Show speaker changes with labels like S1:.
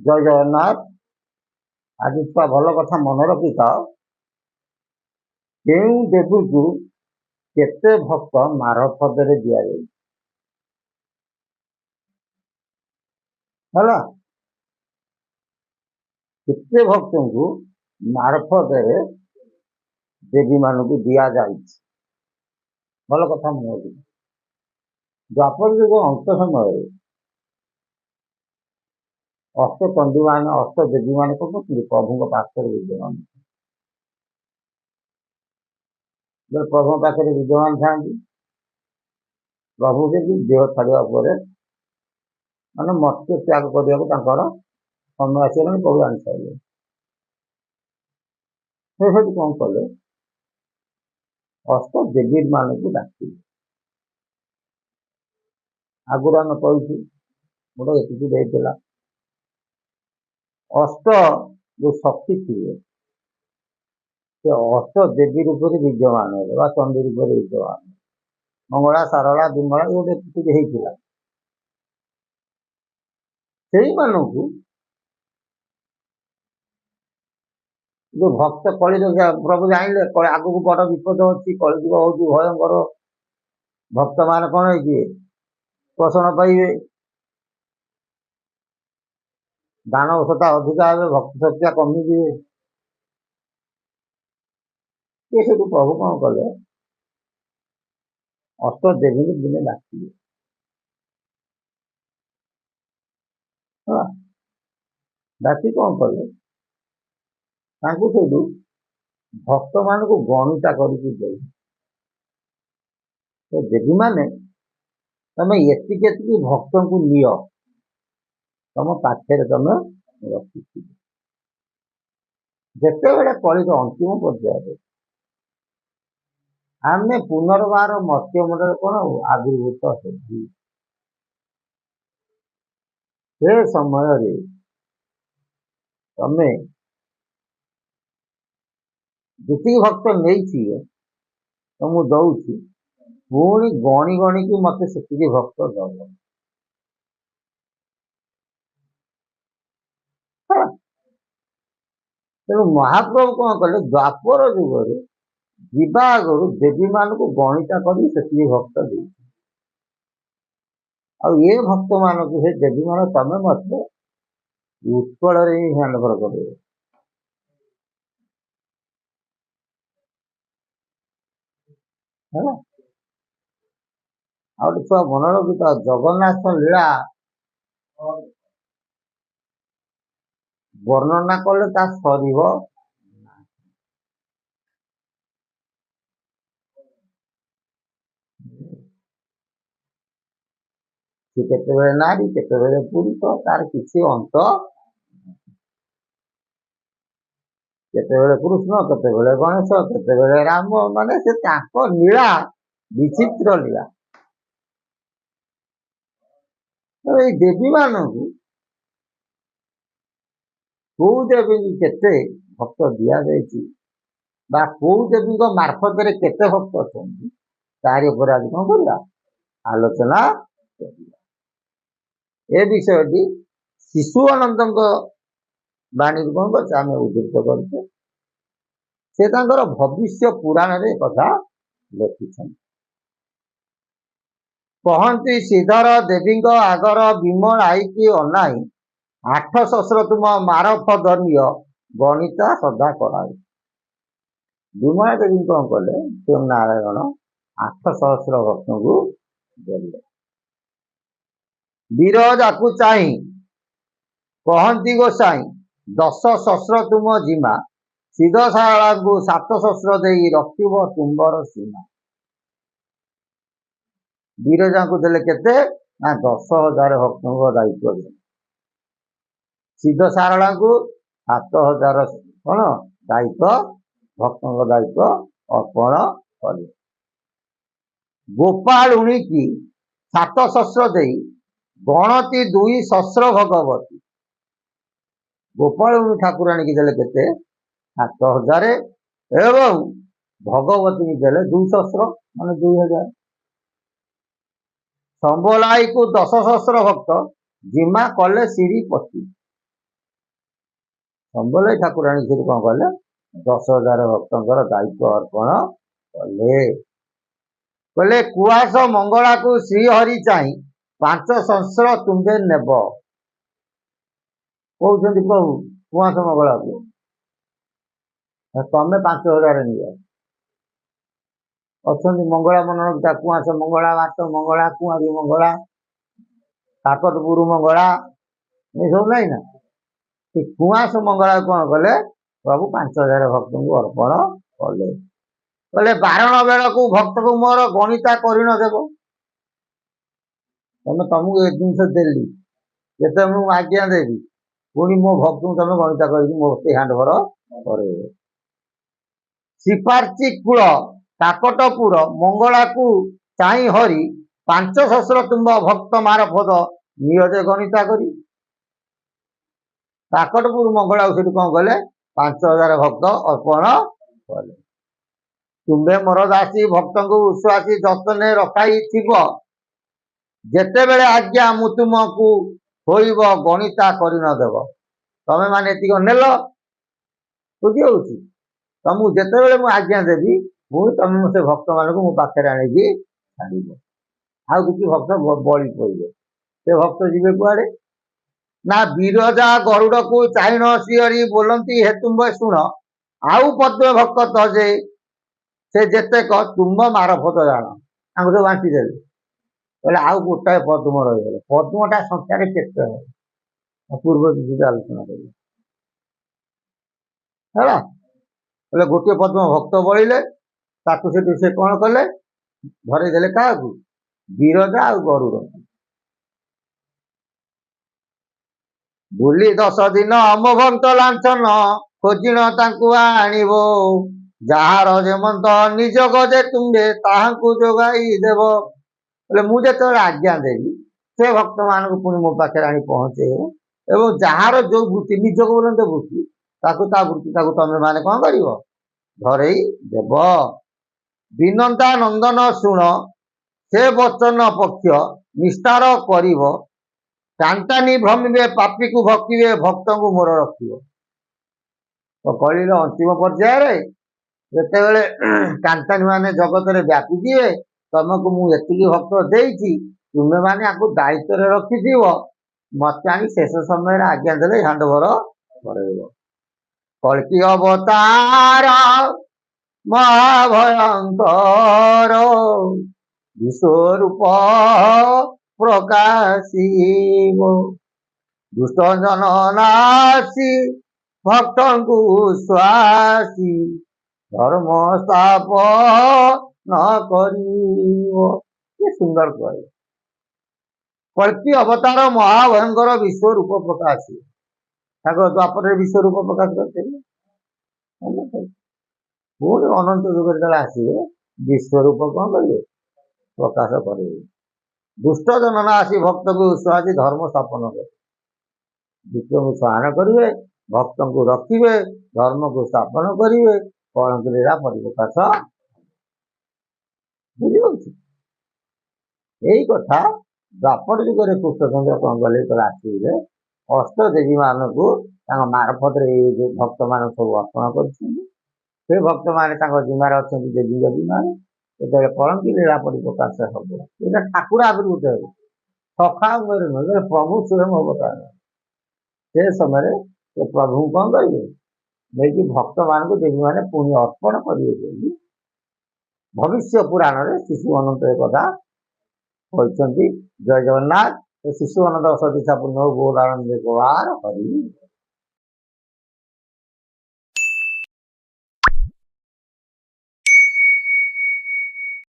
S1: ଜୟ ଜଗନ୍ନାଥ। ଆଜି ଛୁଆ ଭଲ କଥା ମନେ ରଖିଥାଅ। କେଉଁ ଦେବୀକୁ କେତେ ଭକ୍ତ ମାରଫତରେ ଦିଆଯାଇଛି ହେଲା। କେତେ ଭକ୍ତଙ୍କୁ ମାରଫତରେ ଦେବୀ ମାନଙ୍କୁ ଦିଆଯାଇଛି। ଭଲ କଥା ମନେ ରଖିଥାଅ। ଦ୍ୱାପର ଯୁଗ ଅନ୍ତ ସମୟରେ ଅଷ୍ଟଚଣ୍ଡୀ ମାନେ ଅଷ୍ଟ ଦେବୀ ମାନେ କଣ କରୁଛନ୍ତି? ପ୍ରଭୁଙ୍କ ପାଖରେ ବିଦ୍ୟମାନ। ପ୍ରଭୁଙ୍କ ପାଖରେ ବିଦ୍ୟମାନ ଥାନ୍ତି। ପ୍ରଭୁ ଯଦି ଦେହ ଛାଡ଼ିବା ପରେ ମାନେ ମର୍ତ୍ତ୍ୟ ତ୍ୟାଗ କରିବାକୁ ତାଙ୍କର ସମୟ ଆସିଗଲାଣି, ପ୍ରଭୁ ଆଣିସାରିଲେ। ସେ ସେଠି କଣ କଲେ? ଅଷ୍ଟ ଦେବୀ ମାନଙ୍କୁ ଡାକିଲେ। ଆଗରୁ ଆମେ କହିଛୁ ଗୋଟେ ଏତିକି ଦେଇଥିଲା। ଅଷ୍ଟ ଯୋଉ ଶକ୍ତି ଥିଲେ ସେ ଅଷ୍ଟ ଦେବୀ ରୂପରେ ବିଦ୍ୟମାନ ହେଲେ ବା ଚଣ୍ଡୀ ରୂପରେ ବିଦ୍ୟମାନ। ମଙ୍ଗଳା, ସାରଳା, ବିମଳା ଗୋଟେ ଏତିକି ହେଇଥିଲା। ସେଇମାନଙ୍କୁ ଯୋଉ ଭକ୍ତ କଳିଯୁଗ ପ୍ରଭୁ ଜାଣିଲେ ଆଗକୁ ବଡ ବିପଦ ଅଛି, କଳିଯୁଗ ହଉଛି ଭୟଙ୍କର, ଭକ୍ତ ମାନେ କଣ ହେଇଯିବେ? ପୋଷଣ ପାଇବେ, ଦାନବ ସତ୍ତା ଅଧିକା ହେବେ, ଭକ୍ତି ଶକ୍ତିଆ କମିଯିବେ। ସେ ସେଠୁ ପ୍ରଭୁ କଣ କଲେ? ଅଷ୍ଟ ଦେବୀଙ୍କୁ ଦିନେ ଡାକିଲେ। ଡାକି କଣ କଲେ? ତାଙ୍କୁ ସେଇଠୁ ଭକ୍ତ ମାନଙ୍କୁ ଗଣିତା କରିକି ଦେଲେ। ଦେବୀ ମାନେ ତମେ ଏତିକି ଏତିକି ଭକ୍ତଙ୍କୁ ନିଅ, ତମ ପାଖରେ ତମେ ରଖିଥିବ। ଯେତେବେଳେ କଳିର ଅନ୍ତିମ ପର୍ଯ୍ୟାୟରେ ଆମେ ପୁନର୍ବାର ମର୍ତ୍ତ୍ୟ ମଣ୍ଡଳରେ କଣ ଆବିର୍ଭୂତ ହେବି, ସେ ସମୟରେ ତମେ ଯେତିକି ଭକ୍ତ ନେଇଥିବେ ତ ମୁଁ ଦଉଛି, ପୁଣି ଗଣି ଗଣିକି ମତେ ସେତିକି ଭକ୍ତ ଦବ। ତେଣୁ ମହାପ୍ରଭୁ କଣ କଲେ? ଦ୍ୱାପର ଯୁଗରେ ଯିବା ଆଗରୁ ଦେବୀ ମାନଙ୍କୁ ଗଣିତା କରି ସେତିକି ଭକ୍ତ ଦେଇଛି। ଆଉ ଏ ଭକ୍ତ ମାନଙ୍କୁ ସେ ଦେବୀ ମାନ ତମେ ମତେ ଉତ୍କଳରେ ହିଁ ହ୍ୟାଣ୍ଡଭର କରିବ। ହେଲା। ଆଉ ଗୋଟେ ଛୁଆ ମନେ ରଖିଥାଅ, ଜଗନ୍ନାଥ ଲୀଳା ବର୍ଣ୍ଣନା କଲେ ତା ସରିବ। ସେ କେତେବେଳେ ନାରୀ, କେତେବେଳେ ପୁରୁଷ, ତାର କିଛି ଅନ୍ତ, କେତେବେଳେ କୃଷ୍ଣ, କେତେବେଳେ ଗଣେଶ, କେତେବେଳେ ରାମ, ମାନେ ସେ ତାଙ୍କ ଲୀଳା ବିଚିତ୍ର ଲୀଳା। ଏଇ ଦେବୀ ମାନଙ୍କୁ କୋଉ ଦେବୀଙ୍କୁ କେତେ ଭକ୍ତ ଦିଆଯାଇଛି ବା କୋଉ ଦେବୀଙ୍କ ମାର୍ଫତରେ କେତେ ଭକ୍ତ ଅଛନ୍ତି, ତାରି ଉପରେ ଆଜି କଣ କରିବା? ଆଲୋଚନା କରିବା। ଏ ବିଷୟଟି ଶିଶୁ ଅନନ୍ତଙ୍କ ବାଣୀରୁ କଣ କରୁଛେ? ଆମେ ଉଦ୍ଧୃତ କରୁଛେ। ସେ ତାଙ୍କର ଭବିଷ୍ୟ ପୁରାଣରେ କଥା ଲେଖିଛନ୍ତି। କହନ୍ତି ଶ୍ରୀଧର ଦେବୀଙ୍କ ଆଗର ବିମଳ ଆଇକି ଅନାଇ, 8 ସହସ୍ର ତୁମ ମାରଫ ଧରିୟ ଗଣିତା ସଦା କରାଏ। ବିମଳା ଦେବୀ କଣ କଲେ? ସେ ନାରାୟଣ 8 ସହସ୍ର ଭକ୍ତଙ୍କୁ ଦେଲେ। ବିରଜାକୁ ଚାହିଁ କହନ୍ତି ଗୋସାଇଁ, 10 ସହସ୍ର ତୁମ ଜିମା, ସିଦ୍ଧଶାଳାଙ୍କୁ 7 ସହସ୍ର ଦେଇ ରଖିବ ତୁମ୍ବର ସୀମା। ବିରଜାଙ୍କୁ ଦେଲେ କେତେ? ନା 10,000 ଭକ୍ତଙ୍କ ଦାୟିତ୍ୱ ଦେଲେ। ସିଦ୍ଧ ସାରଳାଙ୍କୁ 7,000 କଣ ଦାୟିତ୍ୱ, ଭକ୍ତଙ୍କ ଦାୟିତ୍ୱ ଅର୍ପଣ କଲେ। ଗୋପାଳୁଣୀ କି 7 ସହସ୍ର ଦେଇ ଗଣତି 2 ସହସ୍ର ଭଗବତୀ। ଗୋପାଳୁଣୀ ଠାକୁରାଣୀ କି ଦେଲେ କେତେ? 7,000 ଏବଂ ଭଗବତୀ କି ଦେଲେ 2 ସହସ୍ର ମାନେ 2,000। ସମ୍ବଲାଇକୁ 10 ସହସ୍ର ଭକ୍ତ ଜିମା କଲେ ଶ୍ରୀପତି। ସମ୍ବଲେଇ ଠାକୁରାଣୀ ସେଠି କଣ କଲେ 10,000 ଭକ୍ତଙ୍କର ଦାୟିତ୍ୱ ଅର୍ପଣ କଲେ। କହିଲେ କୁଆସ ମଙ୍ଗଳାକୁ ଶ୍ରୀହରି ଚାହିଁ 5 ସଂସ୍ର ତୁମ୍ଭେ ନେବ। କହୁଛନ୍ତି ପ୍ରଭୁ କୁଆସ ମଙ୍ଗଳାକୁ ତମେ 5,000 ନିଅ। ଅଛନ୍ତି ମଙ୍ଗଳା ମନୋରତା କୁଆସ ମଙ୍ଗଳା, ବାଟ ମଙ୍ଗଳା, କୁଆରୀ ମଙ୍ଗଳା, କାକଟପୁର ମଙ୍ଗଳା, ଏସବୁ ନାହିଁ ନା। ସେ କୁଆସ ମଙ୍ଗଳା କଣ କଲେ ପ୍ରଭୁ 5,000 ଭକ୍ତଙ୍କୁ ଅର୍ପଣ କଲେ। କହିଲେ ବାରଣ ବେଳକୁ ଭକ୍ତକୁ ମୋର ଗଣିତା କରିନ ଦେବ। ତମକୁ ଏ ଜିନିଷ ଦେଲି, ଯେତେବେଳେ ମୁଁ ଆଜ୍ଞା ଦେବି ପୁଣି ମୋ ଭକ୍ତଙ୍କୁ ତମେ ଗଣିତା କରିକି ମୋତେ ହାଣ୍ଡଭର କରେଇବ। ଶ୍ରୀପାର୍ଚି କୂଳ କାକଟପୁର ମଙ୍ଗଳାକୁ ଚାହିଁ ହରି 5 ସହସ୍ର ତୁମ୍ଭ ଭକ୍ତ ମାରଫତ ନିୟଜେ ଗଣିତା କରି। କାକଟପୁର ମଙ୍ଗଳାକୁ ସେଠି କଣ କଲେ 5,000 ଭକ୍ତ ଅର୍ପଣ କଲେ। ତୁମ୍ଭେ ମୋର ଦାସୀ ଭକ୍ତଙ୍କୁ ଉଶ୍ୱାସୀ ଯତ୍ନରେ ରଖାଇଥିବ, ଯେତେବେଳେ ଆଜ୍ଞା ମୁଁ ତୁମକୁ ହୋଇବ ଗଣିତା କରି ନ ଦେବ। ତମେ ମାନେ ଏତିକି ନେଲ, ବୁଝି ହଉଛି। ତମକୁ ଯେତେବେଳେ ମୁଁ ଆଜ୍ଞା ଦେବି ମୁଁ ତମେ ସେ ଭକ୍ତ ମାନଙ୍କୁ ମୋ ପାଖରେ ଆଣିକି ଛାଡ଼ିବ। ଆଉ କିଛି ଭକ୍ତ ବଳି ପଡ଼ିବେ। ସେ ଭକ୍ତ ଯିବେ କୁଆଡେ ନା ବିରଜା ଗରୁଡକୁ ଚାହିଁନ ଶ୍ରୀହରି ବୋଲନ୍ତି ହେ ତୁମ୍ଭେ ଶୁଣ, ଆଉ ପଦ୍ମ ଭକ୍ତ ତ ଯେ ସେ ଯେତେକ ତୁମ୍ଭ ମାରଫତ ଜାଣ। ତାଙ୍କୁ ସବୁ ବାଣ୍ଟି ଦେଲେ। କହିଲେ ଆଉ ଗୋଟାଏ ପଦ୍ମ ରହିଗଲେ। ପଦ୍ମଟା ସଂଖ୍ୟାରେ କେତେ ହବ ପୂର୍ବ କିଛି ଆଲୋଚନା କରିବେ ହେଲା। କହିଲେ ଗୋଟିଏ ପଦ୍ମ ଭକ୍ତ ବଳିଲେ, ତାକୁ ସେଠି ସେ କଣ କଲେ ଧରେଇ ଦେଲେ କାହାକୁ, ବିରଜା ଆଉ ଗରୁଡ। ବୁଲି 10 ଦିନ ଅମଭକ୍ତ ଲାଞ୍ଚନ, ଖୋଜିଣ ତାଙ୍କୁ ଆଣିବ। ଯାହାର ଯେମନ୍ତ ନିଯୋଗ ଯେ ତୁମ୍ଭେ ତାହାଙ୍କୁ ଯୋଗାଇ ଦେବ। ହେଲେ ମୁଁ ଯେତେବେଳେ ଆଜ୍ଞା ଦେବି ସେ ଭକ୍ତ ମାନଙ୍କୁ ପୁଣି ମୋ ପାଖରେ ଆଣି ପହଞ୍ଚେଇବ। ଏବଂ ଯାହାର ଯୋଉ ବୃତ୍ତି, ନିଯୋଗ ବୋଲନ୍ତି ବୃତ୍ତି, ତାକୁ ତା ବୃତ୍ତି ତାକୁ ତମେ ମାନେ କଣ କରିବ, ଧରେଇ ଦେବ। ବିନନ୍ତା ନନ୍ଦନ ଶୁଣ ସେ ବଚନ ପକ୍ଷ ନିସ୍ତାର କରିବ। କାନ୍ତାନି ଭ୍ରମିବେ ପାପୀକୁ ଭକିବେ, ଭକ୍ତଙ୍କୁ ମୋର ରଖିବ। ତ କଳିର ଅନ୍ତିମ ପର୍ଯ୍ୟାୟରେ ଯେତେବେଳେ କାନ୍ତାନି ମାନେ ଜଗତରେ ବ୍ୟାପିଯିବେ, ତମକୁ ମୁଁ ଏତିକି ଭକ୍ତ ଦେଇଛି, ତୁମେ ମାନେ ଆକୁ ଦାୟିତ୍ୱରେ ରଖିଥିବ, ମତେ ଆଣି ଶେଷ ସମୟରେ ଆଜ୍ଞା ଦେଲେ ହାଣ୍ଡଭର କରେଇବ। କଳ୍କି ଅବତାର ମହାଭୟଙ୍କର ବିଶ୍ୱରୂପ ପ୍ରକାଶିବ। ଦୁଷ୍ଟ ଜନ ନାଶୀ ଭକ୍ତଙ୍କୁ ଶ୍ୱାସୀ, ଧର୍ମ ସ୍ଥାପନ କରିବ। କି ସୁନ୍ଦର କହିବ। କଳ୍କି ଅବତାର ମହାଭୟଙ୍କର ବିଶ୍ୱରୂପ ପ୍ରକାଶିବ। ତାଙ୍କର ଦ୍ୱାପରରେ ବିଶ୍ୱରୂପ ପ୍ରକାଶ କରିଥିଲେ। ପୁଣି ଅନନ୍ତ ଯୁଗରେ ଯେତେବେଳେ ଆସିବେ ବିଶ୍ୱରୂପ କଣ କରିବେ, ପ୍ରକାଶ କରିବେ। ଦୁଷ୍ଟ ଜନ ନାଶୀ ଭକ୍ତଙ୍କୁ ଉଶ୍ୱାସୀ, ଧର୍ମ ସ୍ଥାପନ କରିବେ। ବିଶ୍ୱକୁ ସହାନ କରିବେ, ଭକ୍ତଙ୍କୁ ରଖିବେ, ଧର୍ମକୁ ସ୍ଥାପନ କରିବେ, କଳଙ୍କି ଲୀଳା ପରିପ୍ରକାଶ। ବୁଝିପାରୁଛି। ଏଇ କଥା ଦ୍ୱାପର ଯୁଗରେ କୃଷ୍ଣଚନ୍ଦ୍ର କଣ କଲେ, ଯେତେବେଳେ ଆସିଲେ ଅଷ୍ଟଦେବୀ ମାନଙ୍କୁ ତାଙ୍କ ମାରଫତରେ ଏଇ ଭକ୍ତ ମାନଙ୍କୁ ସବୁ ଅର୍ପଣ କରିଛନ୍ତି। ସେ ଭକ୍ତ ମାନେ ତାଙ୍କ ଜିମାରେ ଅଛନ୍ତି ଦେବୀଙ୍କ ଜିମାରେ। ଯେତେବେଳେ କଳଙ୍କି ଲୀଳା ପରିପ୍ରକାଶ ହବ, ଏଇଟା ଠାକୁର ଆବିର୍ଭୂତ ହେବେ, ସଖା ଉମରେ ନୁହେଁ, ପ୍ରଭୁ ସ୍ୱୟଂ ଅବତାର। ସେ ସମୟରେ ସେ ପ୍ରଭୁଙ୍କୁ କଣ କରିବେ, ନେଇକି ଭକ୍ତ ମାନଙ୍କୁ ଦେବୀ ମାନେ ପୁଣି ଅର୍ପଣ କରିବେ ବୋଲି ଭବିଷ୍ୟ ପୁରାଣରେ ଶିଶୁ ଅନନ୍ତ କଥା କହିଛନ୍ତି। ଜୟ ଜଗନ୍ନାଥ। ଶିଶୁ ଅନନ୍ତ ସତୀସା ପୂର୍ଣ୍ଣ ବୋଲାନନ୍ଦ ହରି।